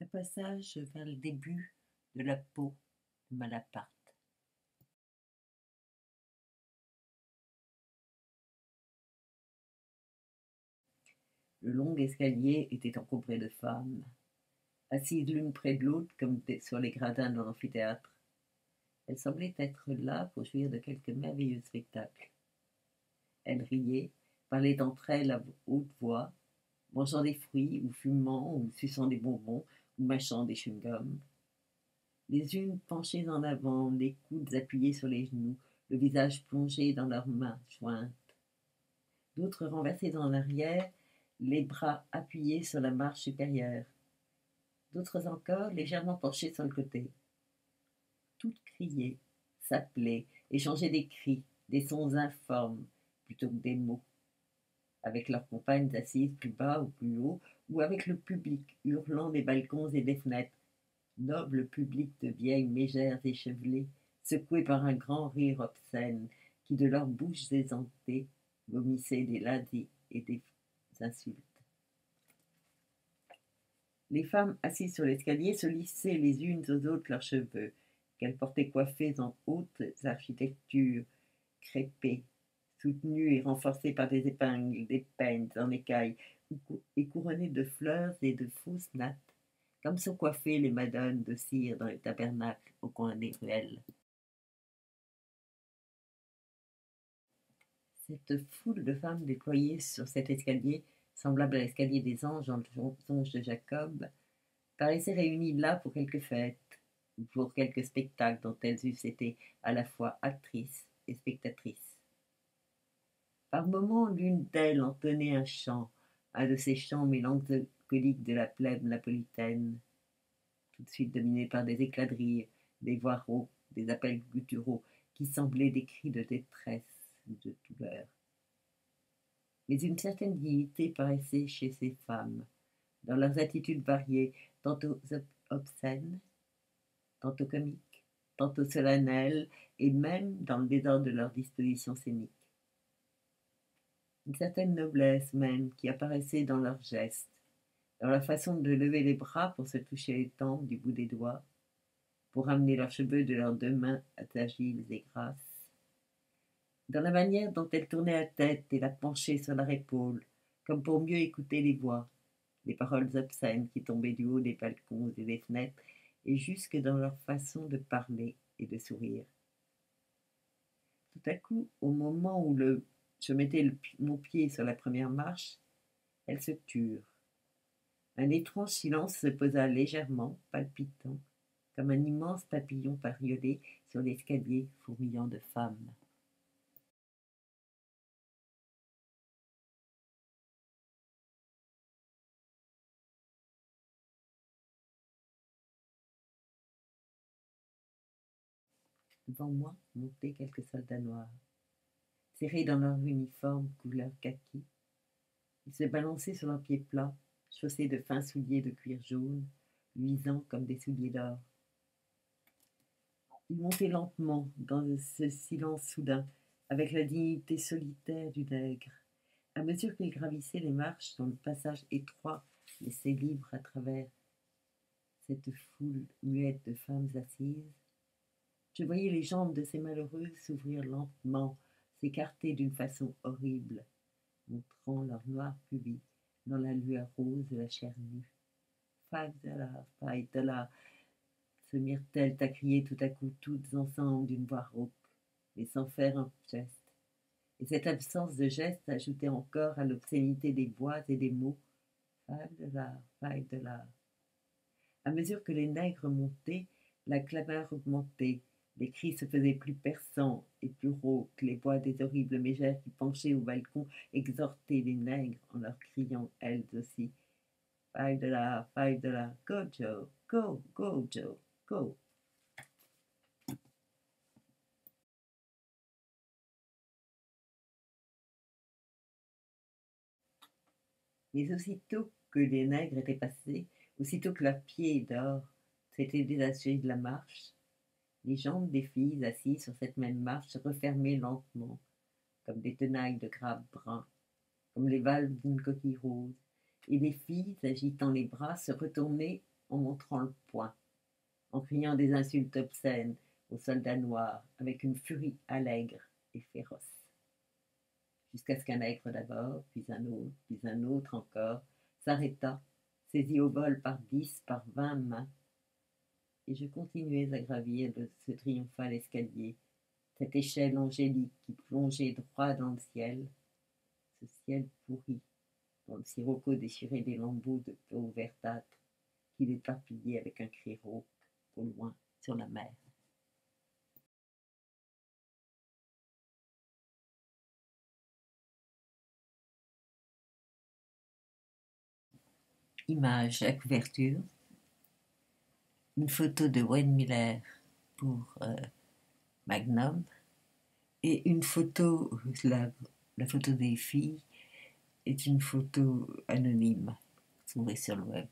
Le passage vers le début de la peau de Malaparte. Le long escalier était encombré de femmes, assises l'une près de l'autre comme sur les gradins d'un amphithéâtre. Elles semblaient être là pour jouir de quelque merveilleux spectacle. Elles riaient, parlaient entre elles à haute voix, mangeant des fruits, ou fumant, ou suçant des bonbons, ou mâchant des chewing-gums. Les unes penchées en avant, les coudes appuyés sur les genoux, le visage plongé dans leurs mains jointes. D'autres renversées en arrière, les bras appuyés sur la marche supérieure. D'autres encore légèrement penchées sur le côté. Toutes criaient, s'appelaient, échangeaient des cris, des sons informes, plutôt que des mots, avec leurs compagnes assises plus bas ou plus haut, ou avec le public hurlant des balcons et des fenêtres, noble public de vieilles mégères échevelées, secouées par un grand rire obscène, qui de leurs bouches aisantées vomissait des ladis et des insultes. Les femmes assises sur l'escalier se lissaient les unes aux autres leurs cheveux, qu'elles portaient coiffés en hautes architectures crêpées, soutenues et renforcées par des épingles, des peines en écailles, et couronnées de fleurs et de fausses nattes, comme sont coiffées les madones de cire dans les tabernacles au coin des ruelles. Cette foule de femmes déployées sur cet escalier, semblable à l'escalier des anges dans le songe de Jacob, paraissait réunies là pour quelque fête, ou pour quelque spectacle dont elles eussent été à la fois actrices et spectatrices. Par moments, l'une d'elles entonnait un chant, un de ces chants mélancoliques de la plèbe napolitaine, tout de suite dominé par des éclats de rire, des voix rauques, des appels gutturaux qui semblaient des cris de détresse ou de douleur. Mais une certaine dignité paraissait chez ces femmes, dans leurs attitudes variées, tantôt obscènes, tantôt comiques, tantôt solennelles, et même dans le désordre de leurs dispositions scéniques. Une certaine noblesse même qui apparaissait dans leurs gestes, dans leur façon de lever les bras pour se toucher les tempes du bout des doigts, pour ramener leurs cheveux de leurs deux mains agiles et grasses, dans la manière dont elles tournaient la tête et la penchaient sur leur épaule, comme pour mieux écouter les voix, les paroles obscènes qui tombaient du haut des balcons et des fenêtres, et jusque dans leur façon de parler et de sourire. Tout à coup, au moment où je mettais mon pied sur la première marche, elles se turent. Un étrange silence se posa légèrement, palpitant, comme un immense papillon bariolé sur l'escalier fourmillant de femmes. Devant moi montaient quelques soldats noirs, serrés dans leur uniforme couleur kaki. Ils se balançaient sur leurs pieds plats, chaussés de fins souliers de cuir jaune, luisants comme des souliers d'or. Ils montaient lentement dans ce silence soudain, avec la dignité solitaire du nègre. À mesure qu'ils gravissaient les marches dans le passage étroit laissé libre à travers cette foule muette de femmes assises, je voyais les jambes de ces malheureuses s'ouvrir lentement, s'écarter d'une façon horrible, montrant leur noir pubis dans la lueur rose de la chair nue. $5, se mirent-elles à crier tout à coup toutes ensemble d'une voix rauque, mais sans faire un geste. Et cette absence de geste ajoutait encore à l'obscénité des voix et des mots. $5. À mesure que les nègres montaient, la clameur augmentait. Les cris se faisaient plus perçants et plus rauques. Les voix des horribles mégères qui penchaient au balcon exhortaient les nègres en leur criant elles aussi. $5, go Joe, go, go Joe, go. Mais aussitôt que les nègres étaient passés, aussitôt que leurs pieds d'or s'étaient détachés de la marche, les jambes des filles assises sur cette même marche se refermaient lentement, comme des tenailles de grappes bruns, comme les valves d'une coquille rose, et les filles, agitant les bras, se retournaient en montrant le poing, en criant des insultes obscènes aux soldats noirs avec une furie allègre et féroce. Jusqu'à ce qu'un nègre d'abord, puis un autre encore, s'arrêta, saisi au vol par 10, par 20 mains, et je continuais à gravir ce triomphal escalier, cette échelle angélique qui plongeait droit dans le ciel, ce ciel pourri, dont le sirocco déchirait des lambeaux de peau verdâtre, qu'il éparpillait avec un cri rauque au loin sur la mer. Image à couverture, une photo de Wayne Miller pour Magnum et une photo, la photo des filles est une photo anonyme trouvée sur le web.